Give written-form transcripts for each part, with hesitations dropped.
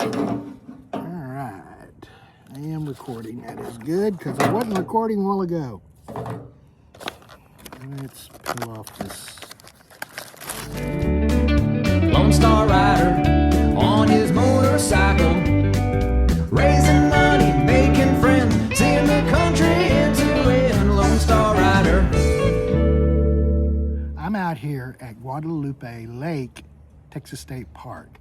Alright. I am recording. That is good, because I wasn't recording a while ago. Let's peel off this. Lone Star Rider on his motorcycle, raising money, making friends, seeing the country end to end. Lone Star Rider. I'm out here at Guadalupe Lake, Texas State Park,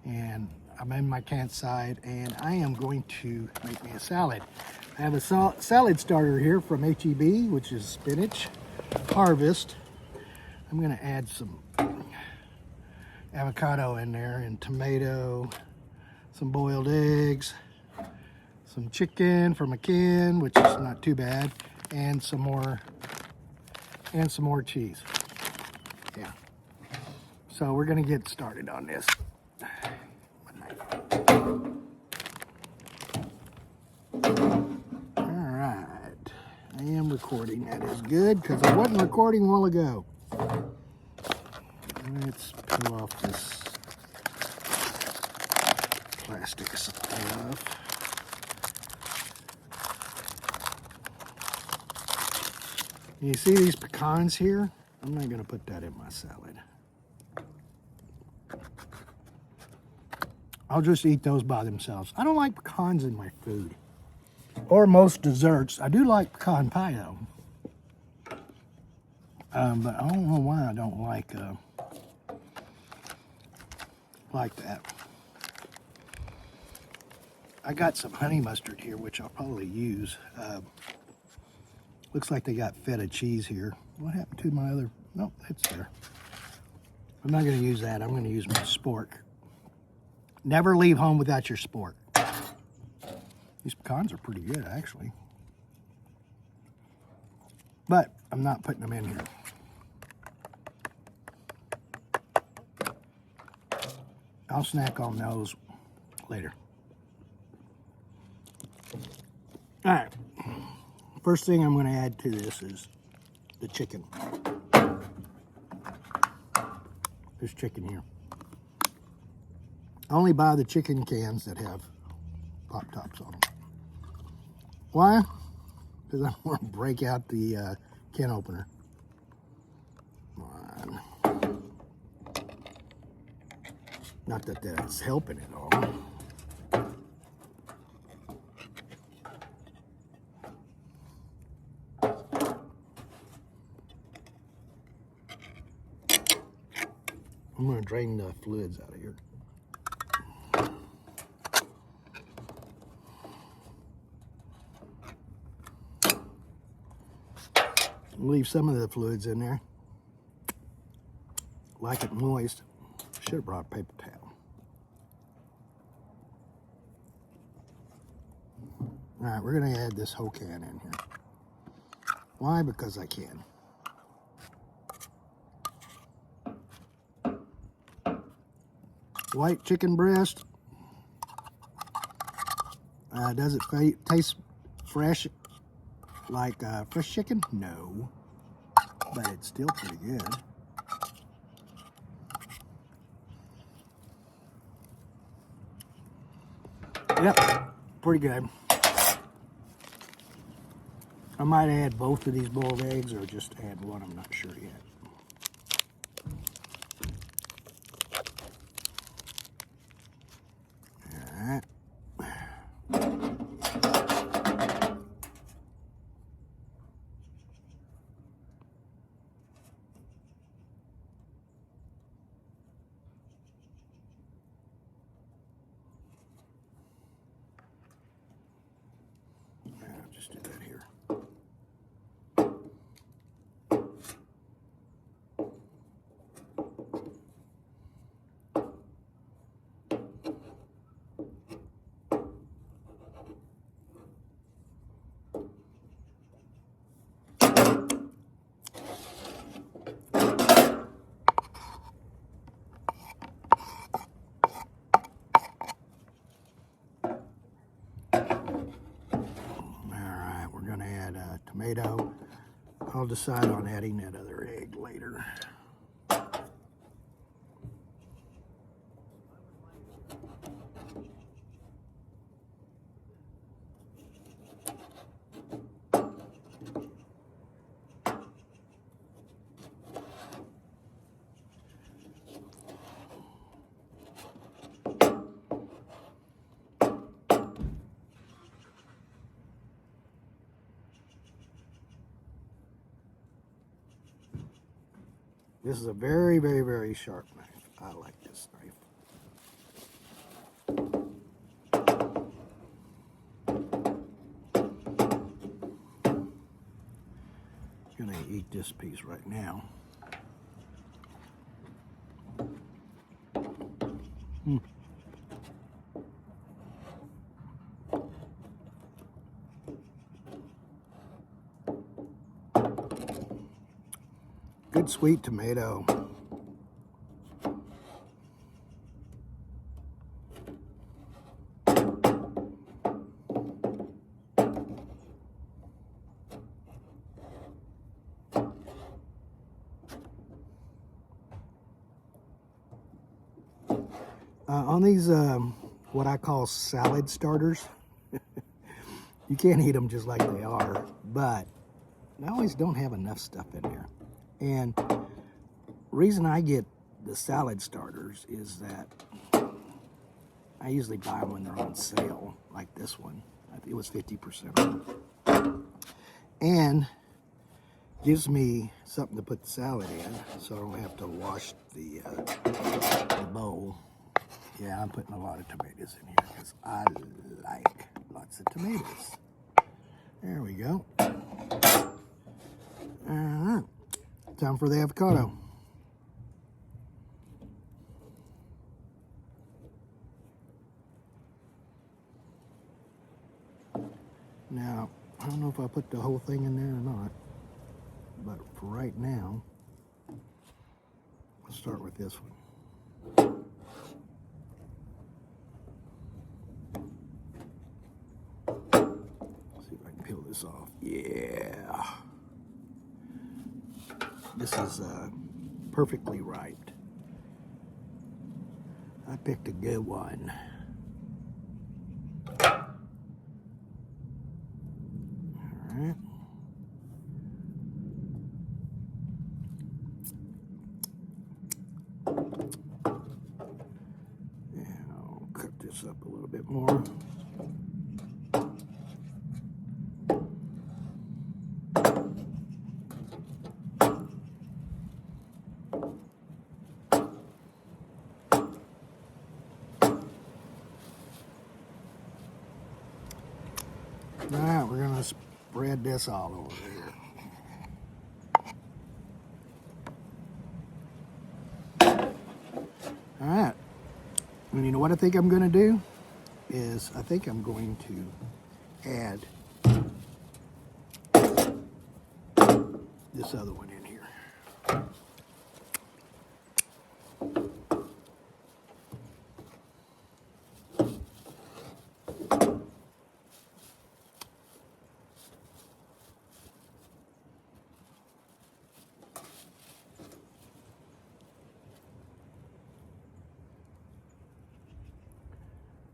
and I'm in my campsite, and I am going to make me a salad. I have a salad starter here from HEB, which is spinach, harvest. I'm going to add some avocado in there, and tomato, some boiled eggs, some chicken from a can, which is not too bad, and some more cheese. Yeah. So we're gonna get started on this. All right. I am recording. That is good, because I wasn't recording a while ago. Let's peel off this plastic stuff. You see these pecans here? I'm not going to put that in my salad. I'll just eat those by themselves. I don't like pecans in my food, or most desserts. I do like pecan pie though, but I don't know why I don't like that. I got some honey mustard here, which I'll probably use. Looks like they got feta cheese here. What happened to my other? Nope, it's there. I'm not going to use that. I'm going to use my spork. Never leave home without your spork. These pecans are pretty good, actually. But I'm not putting them in here. I'll snack on those later. All right. First thing I'm going to add to this is the chicken. There's chicken here. I only buy the chicken cans that have pop tops on them. Why? Because I want to break out the can opener. Come on. Not that that's helping at all. I'm going to drain the fluids out of here. Leave some of the fluids in there. Like it moist. Should have brought a paper towel. All right, we're going to add this whole can in here. Why? Because I can. White chicken breast. Does it taste fresh like fresh chicken? No, but it's still pretty good. Yep, pretty good. I might add both of these boiled eggs or just add one, I'm not sure yet. Just do that here. Tomato. I'll decide on adding that other egg later. This is a very, very, very sharp knife. I like this knife. Gonna eat this piece right now. Good sweet tomato. On these, what I call salad starters, you can't eat them just like they are, but I always don't have enough stuff in there. And reason I get the salad starters is that I usually buy them when they're on sale, like this one. It was 50% off. And gives me something to put the salad in, so I don't have to wash the bowl. Yeah, I'm putting a lot of tomatoes in here because I like lots of tomatoes. There we go. All right, time for the avocado. Now, I don't know if I put the whole thing in there or not, but for right now, let's start with this one. See if I can peel this off. Yeah. This is perfectly ripe. I picked a good one. All right. And I'll cut this up a little bit more. All right, we're gonna spread this all over here. All right, and you know what I think I'm gonna do is I think I'm going to add this other one in here.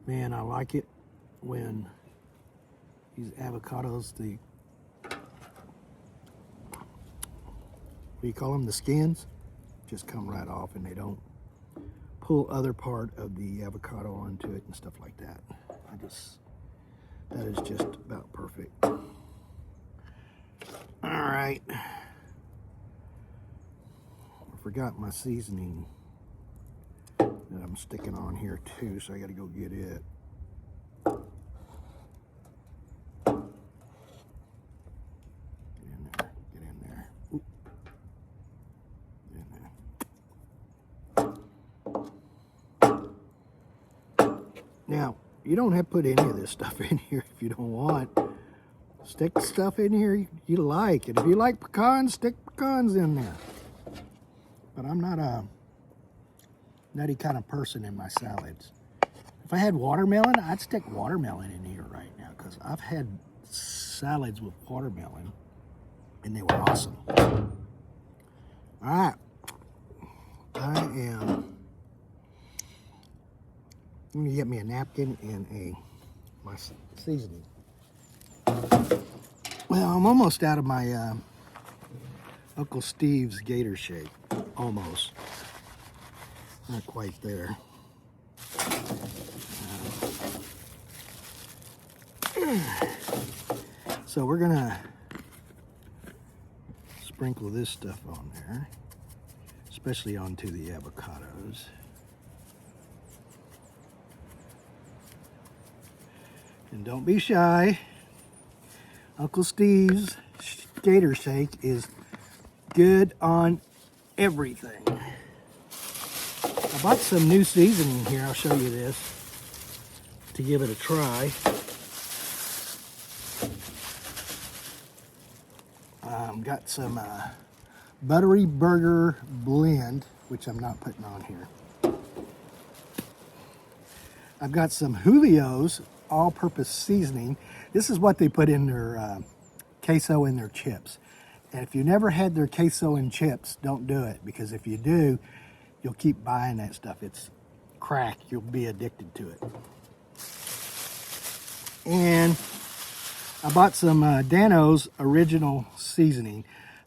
Man, I like it when these avocados, what do you call them, the skins, just come right off and they don't pull other part of the avocado onto it and stuff like that. That is just about perfect. All right. I forgot my seasoning that I'm sticking on here too, so I gotta go get it. Get in there. Oop. Get in there. Now, you don't have to put any of this stuff in here if you don't want. Stick the stuff in here you like, and if you like pecans, stick pecans in there. But I'm not a nutty kind of person in my salads. If I had watermelon, I'd stick watermelon in here right now, because I've had salads with watermelon and they were awesome. All right, I'm gonna get me a napkin and my seasoning. Well, I'm almost out of my Uncle Steve's Gator Shake, almost. Not quite there. So we're gonna sprinkle this stuff on there. especially onto the avocados. And don't be shy. Uncle Steve's Gator Shake is good on everything. I bought some new seasoning here. I'll show you this to give it a try. Got some buttery burger blend, which I'm not putting on here. I've got some Julio's all-purpose seasoning. This is what they put in their queso and their chips. And if you never had their queso and chips, don't do it, because if you do, you'll keep buying that stuff. It's crack. You'll be addicted to it. And I bought some Dano's original seasoning.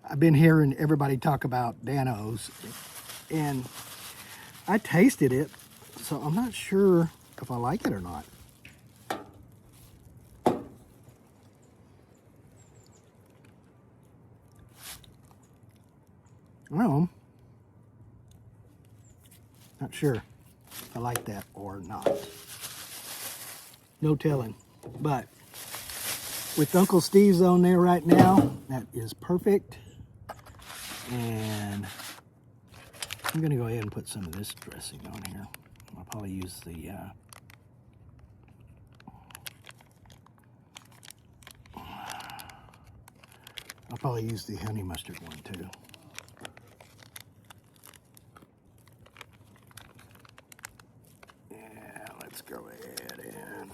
I've been hearing everybody talk about Dano's, and I tasted it, so I'm not sure if I like it or not. Well, not sure if I like that or not. No telling. But with Uncle Steve's on there right now, that is perfect. And I'm going to go ahead and put some of this dressing on here. I'll probably use the honey mustard one too. Yeah, let's go ahead and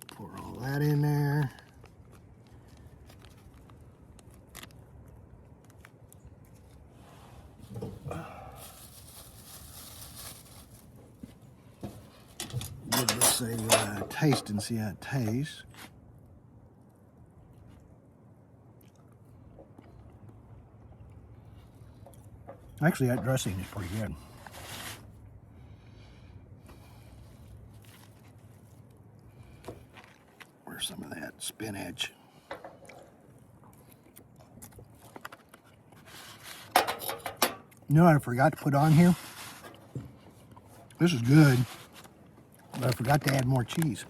pour all that in there. Give this a taste and see how it tastes. Actually, that dressing is pretty good. Where's some of that spinach? You know what I forgot to put on here? This is good, but I forgot to add more cheese.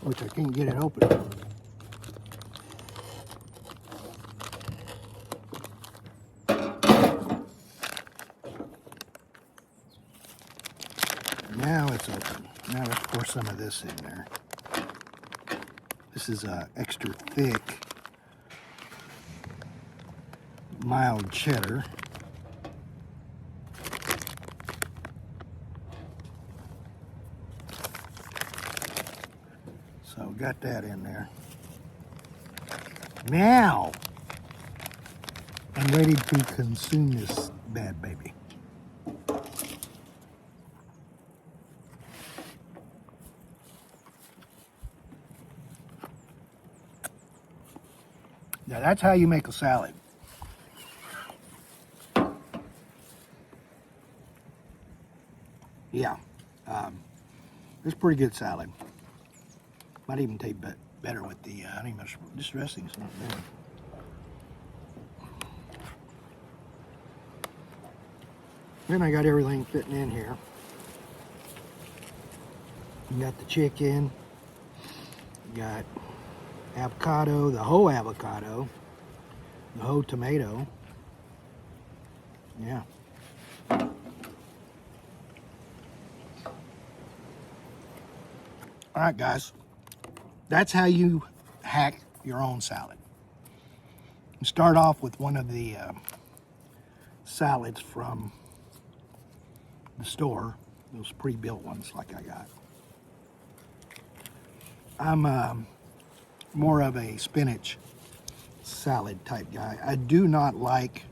Which I can't get it open. Now it's open. Now let's pour some of this in there. This is extra thick, mild cheddar. So got that in there. Now I'm ready to consume this bad baby. Now that's how you make a salad. Yeah, it's pretty good salad. Might even taste better with the honey mustard. This dressing's not bad. Then I got everything fitting in here. You got the chicken. You got avocado, the whole avocado, the whole tomato. Yeah. All right, guys. That's how you hack your own salad. You start off with one of the salads from the store, those pre-built ones like I got. I'm more of a spinach salad type guy. I do not like,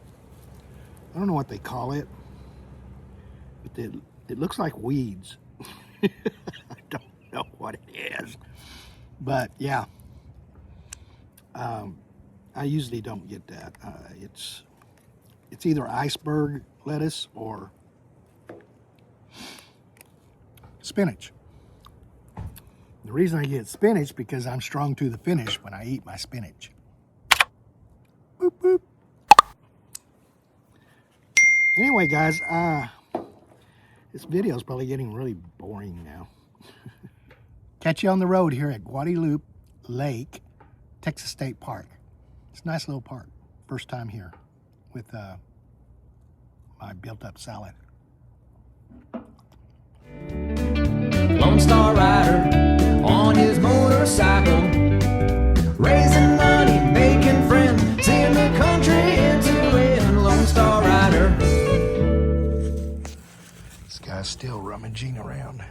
I don't know what they call it, but it looks like weeds. I don't know what it is. But yeah, I usually don't get that. It's either iceberg lettuce or spinach. The reason I get spinach because I'm strong to the finish when I eat my spinach. Boop, boop. Anyway, guys, this video is probably getting really boring now. Catch you on the road here at Guadalupe Lake, Texas State Park. It's a nice little park. First time here with my built-up salad. Lone Star Rider on his motorcycle, raising money, making friends in the country into it. Lone Star Rider. This guy's still rummaging around.